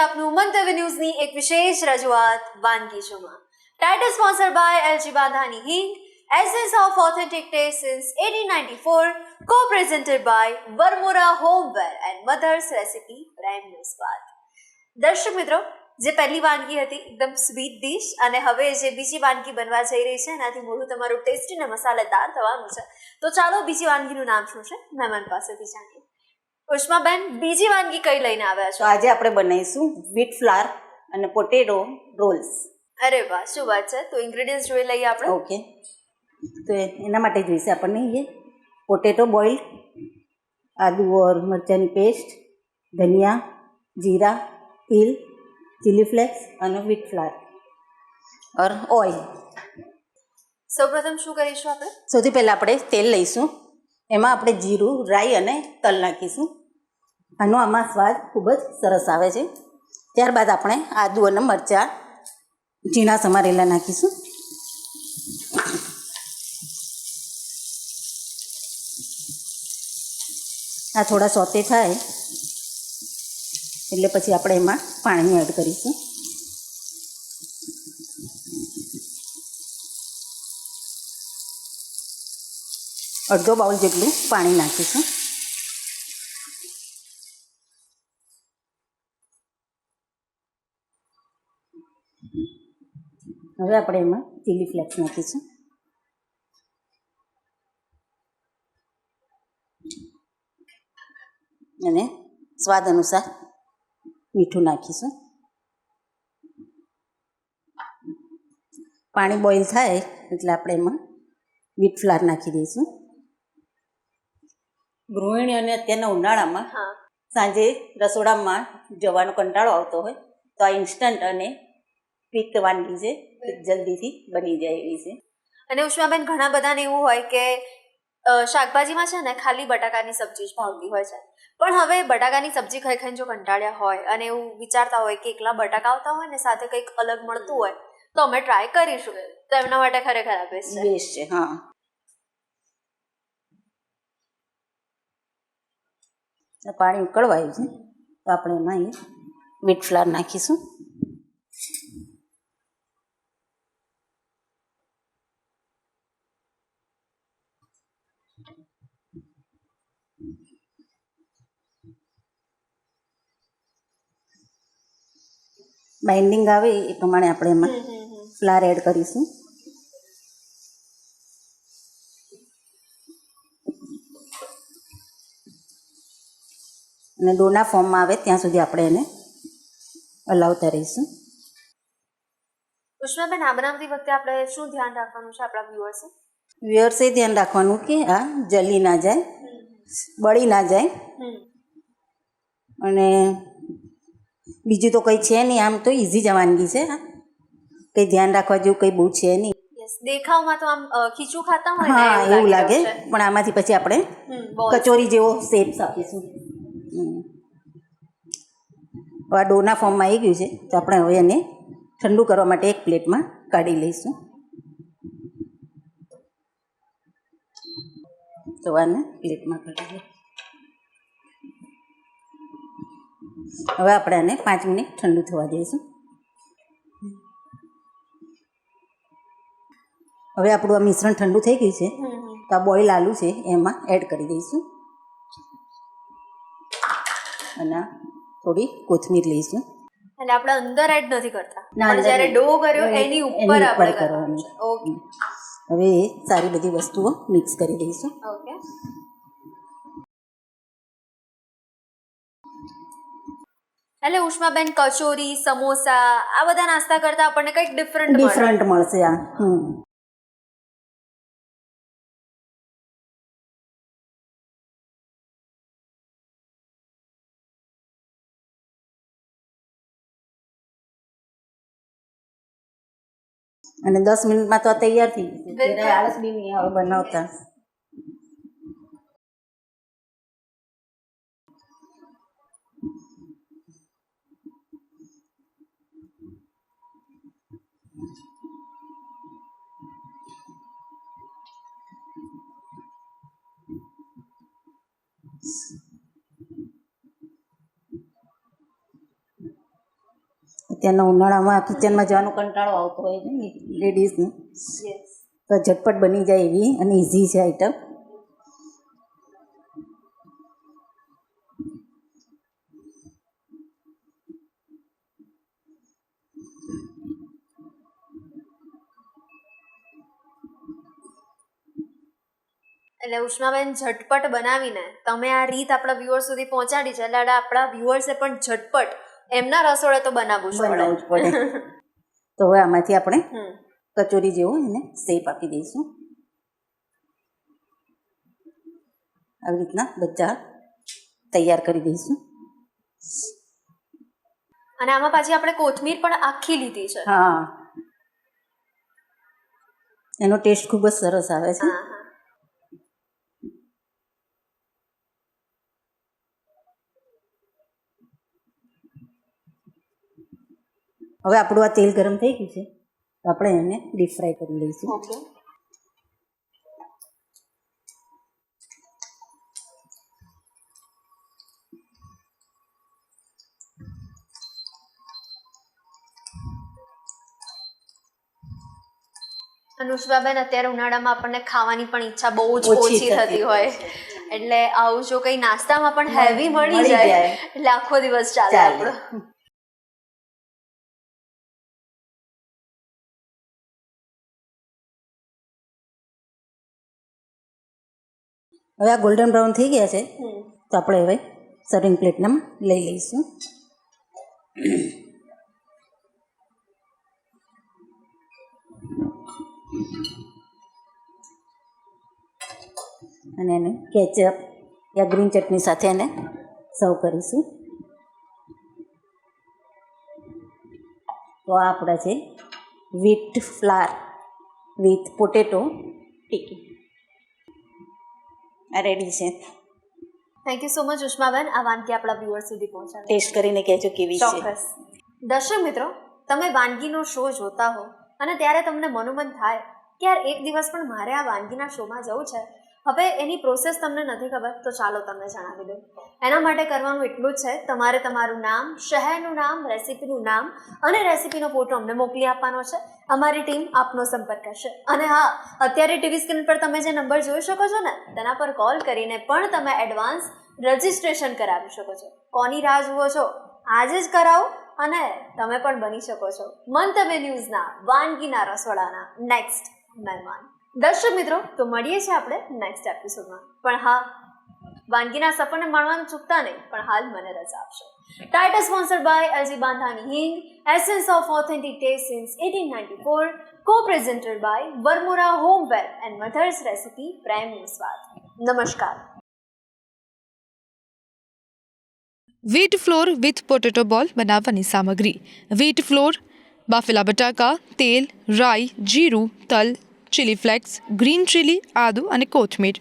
આપનું મંતવ્ય ન્યૂઝની એક વિશેષ રજૂઆત વાનગી શોમાં. Title sponsored by LG Bandhani હિંગ, essence of authentic taste since 1894, co-presented by Varmora Homeware and Mother's Recipe પ્રેમનો સ્વાદ. દર્શક મિત્રો, જે પહેલી વાનગી હતી એકદમ સ્વીટ ડીશ, અને હવે જે બીજી વાનગી બનવા જઈ રહી છે એનાથી મોઢું તમારું ટેસ્ટી અને મસાલેદાર થવાનું છે. તો ચાલો બીજી વાનગીનું નામ શું છે મહેમાન પાસેથી જાણીએ. ઉષ્માબેન, બીજી વાનગી કઈ લઈને આવ્યા છો? તો આજે આપણે બનાવીશું વ્હીટ ફ્લાવર અને પોટેટો રોલ્સ. અરે વાહ, શું વાત છે. તો ઇન્ગ્રેડિયન્ટ્સ જોઈ લઈએ આપણે. ઓકે, તો એના માટે જોઈશે આપણને ये પોટેટો બોઇલ્ડ, आदू और मरचानी पेस्ट, धनिया, जीरा, तिल, चिली फ्लेक्स અને વ્હીટ ફ્લાવર और ઓઇલ. સૌપ્રથમ શું કરીશું આપણે? સૌથી પહેલાં આપણે તેલ લઈશું. એમાં આપણે જીરું, રાઈ અને તલ નાખીશું. આનો આમાં સ્વાદ ખૂબ જ સરસ આવે છે. ત્યારબાદ આપણે આદુ અને મરચાં ઝીણા સમારેલા નાખીશું. આ થોડા સોતે થાય એટલે પછી આપણે એમાં પાણી એડ કરીશું. અડધો બાઉલ જેટલું પાણી નાખીશું. હવે આપણે એમાં ચીલી ફ્લેક્સ નાખીશું. અને સ્વાદ અનુસાર મીઠું નાખીશું. પાણી બોઇલ થાય એટલે આપણે એમાં વ્હીટ ફ્લાવર નાખી દઈશું. ગૃહિણીઓને અત્યારના ઉનાળામાં સાંજે રસોડામાં જવાનો કંટાળો આવતો હોય તો આ ઇન્સ્ટન્ટ અને ક્વિક વાનગી છે, જલ્દીથી બની જાય એવી છે. અને ઉષ્માબેન, ઘણા બધાને એવું હોય કે શાકભાજીમાં છે ને ખાલી બટાકાની સબ્જી જ ભાવતી હોય છે, પણ હવે બટાકાની સબ્જી ખાઈ ખાઈને જો કંટાળ્યા હોય અને એવું વિચારતા હોય કે એકલા બટાકા આવતા હોય ને સાથે કંઈક અલગ મળતું હોય તો અમે ટ્રાય કરીશું, તો એમના માટે ખરેખર આ બેસ્ટ છે. હા, પાણી ઉકળવાયું છે તો આપણે એમાં વ્હીટ ફ્લાવર નાખીશું. બાઇન્ડિંગ આવે એ પ્રમાણે આપણે એમાં ફ્લાવર એડ કરીશું. અને ડોના ફોર્મમાં આવે ત્યાં સુધી આપણે એને હલાવતા રહીશું. ઉષ્માબેન, આ બનાવતી વખતે આપણે શું ધ્યાન રાખવાનું છે આપણા વ્યુઅર્સે? વ્યુઅર્સે ધ્યાન રાખવાનું કે આ જલી ના જાય, બળી ના જાય. અને બીજું તો કંઈ છે નહીં, આમ તો ઇઝી જ વાનગી છે. કંઈ ધ્યાન રાખવા જેવું કંઈ બહુ છે નહીં. દેખાવમાં તો આમ ખીચું ખાતા હોય હા, એવું લાગે, પણ આમાંથી પછી આપણે કચોરી જેવો શેપ્સ આપીશું. આ ડોના ફોર્મમાં આવી ગયું છે તો આપણે હવે એને ઠંડુ કરવા માટે એક પ્લેટમાં કાઢી લઈશું. તો આને પ્લેટમાં કાઢી લઈએ. હવે આપણે આને 5 મિનિટ ઠંડુ થવા દઈશું. હવે આપણું આ મિશ્રણ ઠંડુ થઈ ગયું છે તો આ બોઇલ આલુ છે એમાં એડ કરી દઈશું. અને થોડી કોથમીર લઈશું. એટલે આપણે અંદર એડ નથી કરતા, પણ જ્યારે ડો કર્યો એની ઉપર આપણે કરવાનું છે. ઓકે, હવે સારી બધી વસ્તુઓ મિક્સ કરી દઈશું. ઓકે. એટલે ઉષ્માબેન, કચોરી, સમોસા આ બધા નાસ્તા કરતા આપણને કંઈક ડિફરન્ટ મળશે આ. અને 10 મિનિટમાં તો આ તૈયાર થઈ ગયું. આળસ બી નહીં આવે બનાવતા. અત્યારના ઉનાળામાં કિચનમાં જવાનો કંટાળો આવતો હોય ને લેડીઝને, યસ. તો ઝટપટ બની જાય એવી અને ઇઝી છે આઈટમ. એટલે ઉષ્માબેન ઝટપટ બનાવીને તમે આ રીત આપણા વ્યુઅર્સ સુધી પહોંચાડી છે, એટલે આપણા વ્યુઅર્સે પણ ઝટપટ એમના રસોડે તો બનાવવું જ બનાવવું જ પડે. પડે. તો હવે આમાંથી આપણે હમ. કચોરી જેવો એને શેપ આપી દઈશું. આવી રીતના બધા તૈયાર કરી દઈશું. અને આમાં પાછી આપણે કોથમીર પણ આખી લીધી છે. હા, એનો ટેસ્ટ ખૂબ જ સરસ આવે છે. હા, હા. હવે આપણું આ તેલ ગરમ થઈ ગયું છે, તો આપણે એને ડીપ ફ્રાય કરી લઈશું. ઓકે. અનુષ્કાબેન, અત્યારે ઉનાળામાં આપણને ખાવાની પણ ઈચ્છા બહુ જ ઓછી થતી હોય, એટલે આવું જો કઈ નાસ્તામાં પણ હેવી મળી જાય એટલે આખો દિવસ ચાલે આપણો. હવે આ ગોલ્ડન બ્રાઉન થઈ ગયા છે, તો આપણે હવે સર્વિંગ પ્લેટમાં લઈ લઈશું. અને એને કેચઅપ યા ગ્રીન ચટણી સાથે એને સર્વ કરીશું. તો આ આપણા છે વ્હીટ ફ્લાર વિથ પોટેટો ટિક્કી. આ રેડી છે. થેન્ક યુ સો મચ ઉષ્માબેન, આ વાનગી આપણા વ્યુઅર્સ સુધી પહોંચાડી. ટેસ્ટ કરીને કહેજો કેવી છે. ચોક્કસ. દર્શક મિત્રો, તમે વાનગીનો શો જોતા હો અને ત્યારે તમને મનોમન થાય કે યાર એક દિવસ પણ મારે આ વાનગીના શોમાં જવું છે, હવે એની પ્રોસેસ તમને નથી ખબર, તો ચાલો તમને જણાવી દઉં. એના માટે કરવાનું એટલું જ છે, તમારે તમારું નામ, શહેરનું નામ, રેસીપીનું નામ અને રેસીપીનો ફોટો અમને મોકલી આપવાનો છે. અમારી ટીમ આપનો સંપર્ક કરશે. અને હા, અત્યારે ટીવી સ્ક્રીન પર તમે જે નંબર જોઈ શકો છો ને, તેના પર કોલ કરીને પણ તમે એડવાન્સ રજિસ્ટ્રેશન કરાવી શકો છો. કોની રાહ જુઓ છો? આજે જ કરાવો અને તમે પણ બની શકો છો મંતવ્ય ન્યૂઝના વાનગીના રસોડાના નેક્સ્ટ મહેમાન. દર્શક મિત્રો, તો મળીએ છીએ આપણે નેક્સ્ટ એપિસોડમાં. પણ હા, વાનગીના સફરને માણવાનું ચૂકતા નહીં, પણ હાલ મને રજા આપશો. Title sponsored by LG Bandhani hing, essence of authentic taste since 1894, co-presented by Varmora homeware and mother's recipe, પ્રેમનો સ્વાદ. નમસ્કાર. વ્હીટ ફ્લોર વિથ પોટેટો બોલ બનાવવાની સામગ્રી: વ્હીટ ફ્લોર, બાફેલા બટાકા, તેલ, રાઈ, જીરું, તલ, ચીલી ફ્લેક્સ, ગ્રીન ચીલી, આદુ અને કોથમીર.